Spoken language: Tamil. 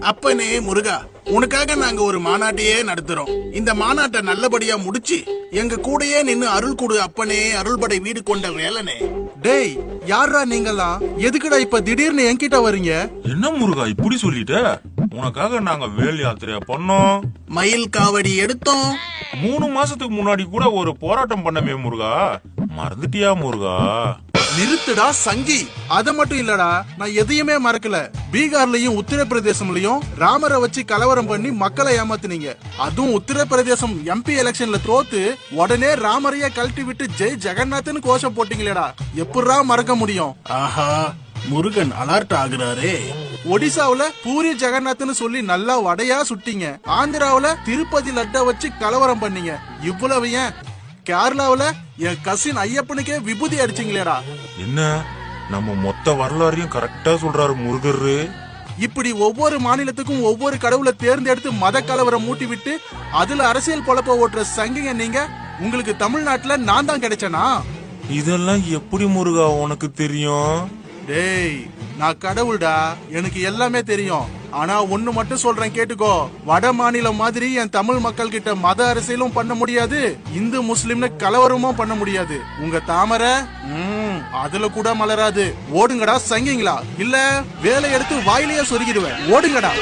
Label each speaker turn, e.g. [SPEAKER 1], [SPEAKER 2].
[SPEAKER 1] அப்பனே முருகா, உனக்காக நாங்க ஒரு மாநாட்டையே நடத்துறோம். இந்த மாநாட்டை நல்லபடியா முடிச்சு எங்க கூடயே நின்னு அருள் கொடு அப்பனே, அருள்படை வீடு கொண்ட வேலனே.
[SPEAKER 2] டேய், யாரா நீங்கலாம்? எதுக்குடா இப்ப திடீர்னு என்கிட்ட வரீங்க?
[SPEAKER 3] என்ன முருகா இப்படி சொல்லிட்ட? உனக்காக நாங்க வேல் யாத்திரையா பண்ணோம்,
[SPEAKER 1] மயில் காவடி எடுத்தோம்.
[SPEAKER 3] 3 மாசத்துக்கு முன்னாடி கூட ஒரு போராட்டம் பண்ணமே முருகா, மறந்துட்டியா முருகா?
[SPEAKER 2] நிறுத்துடா சங்கி. அத மட்டும் இல்லடா, நான் எதையுமே மறக்கல. பீகார்லயும் உத்தரப்பிரதேசம்லயும் ராமரை வச்சு கலவரம் பண்ணி மக்களை ஏமாத்துனீங்க. அதுவும் உத்தரப்பிரதேசம் MP எலெக்ஷன்ல தோத்து உடனே ராமரைய கழட்டி விட்டு ஜெய் ஜெகநாத்னு கோஷம் போட்டீங்களேடா, எப்படா மறக்க முடியும்?
[SPEAKER 1] ஆஹா, முருகன் அலர்ட் ஆகுறாரே.
[SPEAKER 2] ஒடிசாவுல பூரி ஜெகநாத்னு சொல்லி நல்லா வடையா சுட்டீங்க. ஆந்திராவுல திருப்பதி லட்ட வச்சு கலவரம் பண்ணீங்க. இவ்வளவு ஏன் கேரளாவுல என் கசின் ஐயப்பனுக்கே விபூதி அடிச்சீங்களேடா.
[SPEAKER 3] என்ன நம்ம மொத்த வரலாறையும் கரெக்டா சொல்றாரு முருகரு.
[SPEAKER 2] இப்படி ஒவ்வொரு மாநிலத்துக்கும் ஒவ்வொரு கடவுளை தேர்ந்தெடுத்து மத கலவரம் மூட்டி விட்டு அதுல அரசியல் பொழப்ப ஓட்டுற சங்கிங்க நீங்க. உங்களுக்கு தமிழ்நாட்டுல நான் தான் கிடைச்சனா?
[SPEAKER 3] இதெல்லாம் எப்படி முருகா உனக்கு தெரியும்?
[SPEAKER 2] டேய், நான் கடவுள்டா, எனக்கு எல்லாமே தெரியும். ஆனா ஒண்ணு மட்டும் சொல்றேன் கேட்டுக்கோ. வட மாநிலம் மாதிரி என் தமிழ் மக்கள் கிட்ட மத அரசியலும் பண்ண முடியாது, இந்து முஸ்லிம்னு கலவரமும் பண்ண முடியாது. உங்க தாமரை அதுல கூட மலராது. ஓடுங்கடா சங்கிங்களா, இல்ல வேலை எடுத்து வாயிலேயே சொருகிடுவேன். ஓடுங்கடா.